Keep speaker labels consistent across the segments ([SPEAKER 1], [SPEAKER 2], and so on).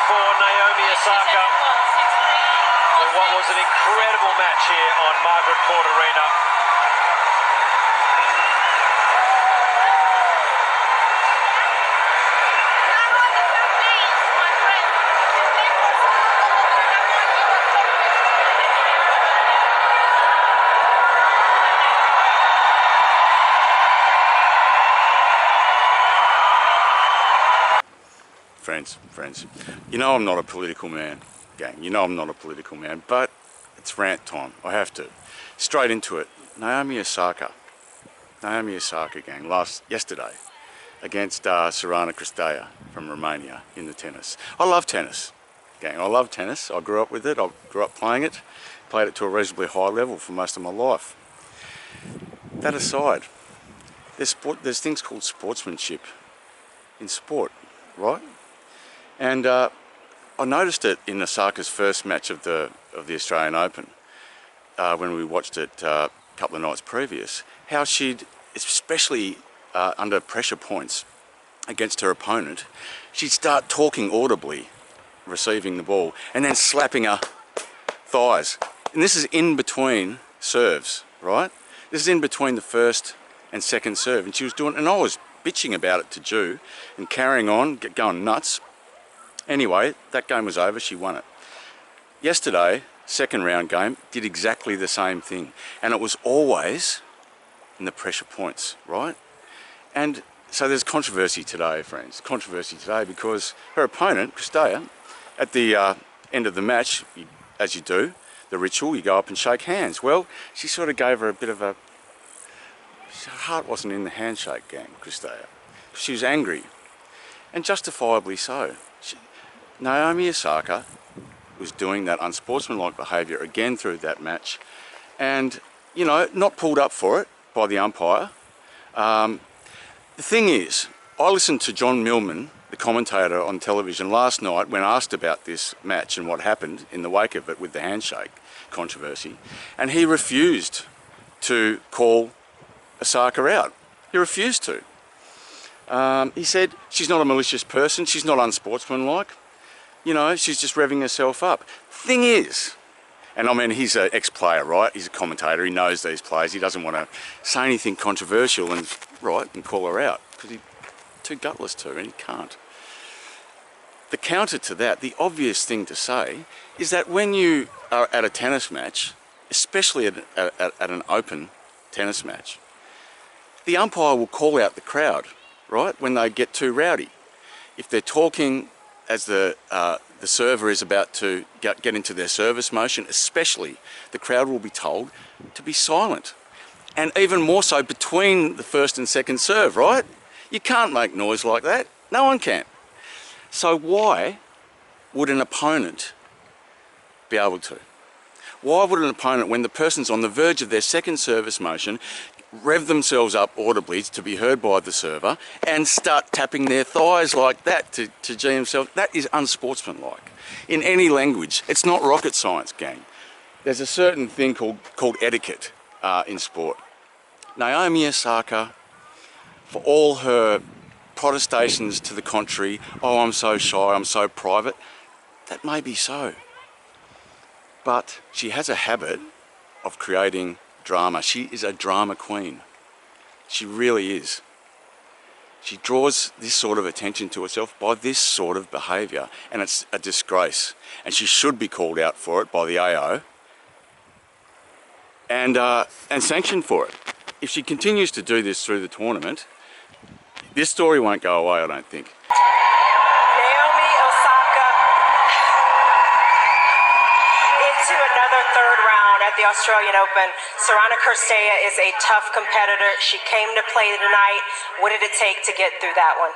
[SPEAKER 1] for Naomi Osaka in what was an incredible match here on Margaret Court Arena.
[SPEAKER 2] Friends, you know I'm not a political man, gang. You know I'm not a political man, but it's rant time. I have to. Straight into it. Naomi Osaka, gang, yesterday against Sorana Cristea from Romania in the tennis. I love tennis, gang. I love tennis. I grew up with it. I grew up playing it. Played it to a reasonably high level for most of my life. That aside, there's things called sportsmanship in sport, right? And I noticed it in Osaka's first match of the Australian Open when we watched it a couple of nights previous, how she'd, especially under pressure points against her opponent, she'd start talking audibly, receiving the ball, and then slapping her thighs. And this is in between serves, right? This is in between the first and second serve. And she was doing, and I was bitching about it to Ju and carrying on, going nuts. Anyway, that game was over, she won it. Yesterday, second round game, did exactly the same thing. And it was always in the pressure points, right? And so there's controversy today, friends. Controversy today because her opponent, Cristea, at the end of the match, as you do, the ritual, you go up and shake hands. Well, she sort of gave her a bit of a... Her heart wasn't in the handshake, gang, Cristea. She was angry, and justifiably so. Naomi Osaka was doing that unsportsmanlike behaviour again through that match, and, you know, not pulled up for it by the umpire. The thing is, I listened to John Millman, the commentator on television last night, when asked about this match and what happened in the wake of it with the handshake controversy, and he refused to call Osaka out. He refused to. He said she's not a malicious person, she's not unsportsmanlike. You know, she's just revving herself up. Thing is, and I mean, he's an ex-player, right? He's a commentator, he knows these players, he doesn't want to say anything controversial and call her out, because he's too gutless to, and he can't. The counter to that, the obvious thing to say, is that when you are at a tennis match, especially at an open tennis match, the umpire will call out the crowd, right, when they get too rowdy. If they're talking as the server is about to get into their service motion, especially, the crowd will be told to be silent. And even more so between the first and second serve, right? You can't make noise like that. No one can. So why would an opponent be able to? Why would an opponent, when the person's on the verge of their second service motion, rev themselves up audibly to be heard by the server and start tapping their thighs like that to G himself? That is unsportsmanlike. In any language, it's not rocket science, gang. There's a certain thing called etiquette in sport. Naomi Osaka, for all her protestations to the contrary, oh, I'm so shy, I'm so private, that may be so. But she has a habit of creating drama. She is a drama queen. She really is. She draws this sort of attention to herself by this sort of behaviour, and it's a disgrace. And she should be called out for it by the AO and sanctioned for it. If she continues to do this through the tournament, this story won't go away, I don't think.
[SPEAKER 3] Naomi Osaka into another third round at the Australian Open. Sorana Cristea is a tough competitor. She came to play tonight. What did it take to get through that one?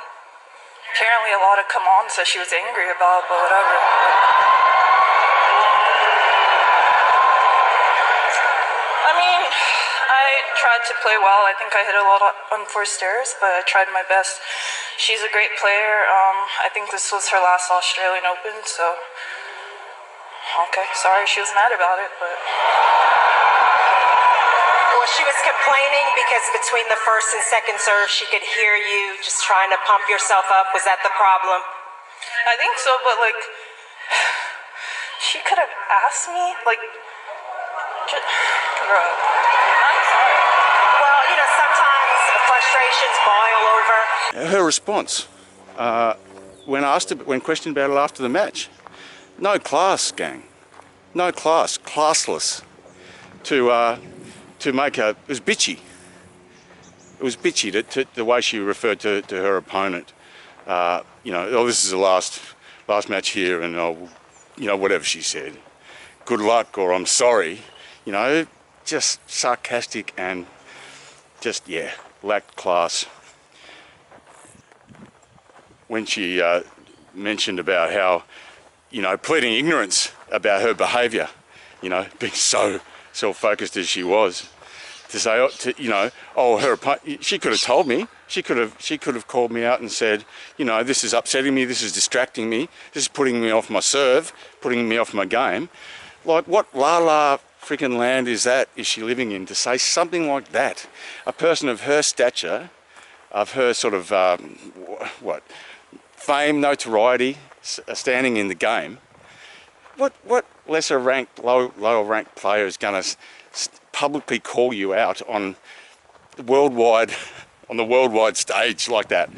[SPEAKER 4] Apparently a lot of come on, so she was angry about it, but whatever. I mean, I tried to play well. I think I hit a lot of unforced errors, but I tried my best. She's a great player. I think this was her last Australian Open, so... Okay, sorry she was mad about it, but...
[SPEAKER 3] Well, she was complaining because between the first and second serve, she could hear you just trying to pump yourself up. Was that the problem?
[SPEAKER 4] I think so, but like, she could have asked me, like, bro, I'm sorry.
[SPEAKER 3] Well, you know, sometimes frustrations boil over.
[SPEAKER 2] Her response, when questioned about it after the match, no class, gang, no class, classless. To make it was bitchy. It was bitchy the way she referred to her opponent. You know, oh, this is the last match here, and oh, you know, whatever she said, good luck or I'm sorry. You know, just sarcastic and just, yeah, lacked class. When she mentioned about how, you know, pleading ignorance about her behaviour, you know, being so self-focused as she was, to say, you know, oh, her opponent, she could have told me, she could have called me out and said, you know, this is upsetting me, this is distracting me, this is putting me off my serve, putting me off my game. Like, what la freaking land is she living in to say something like that? A person of her stature, of her sort of, fame, notoriety, standing in the game, what lesser ranked, lower ranked player is going to publicly call you out on the worldwide stage like that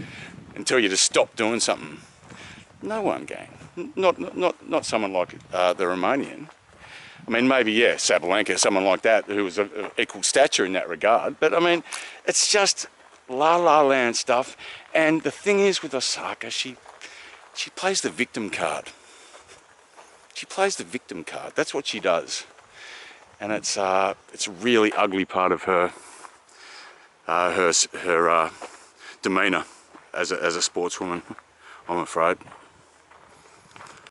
[SPEAKER 2] and tell you to stop doing something? No one, gang. Not someone like the Romanian. I mean, maybe, yeah, Sabalenka, someone like that who was of equal stature in that regard. But I mean, it's just la land stuff. And the thing is with Osaka, she plays the victim card. She plays the victim card. That's what she does. And it's a really ugly part of her demeanour as a sportswoman, I'm afraid.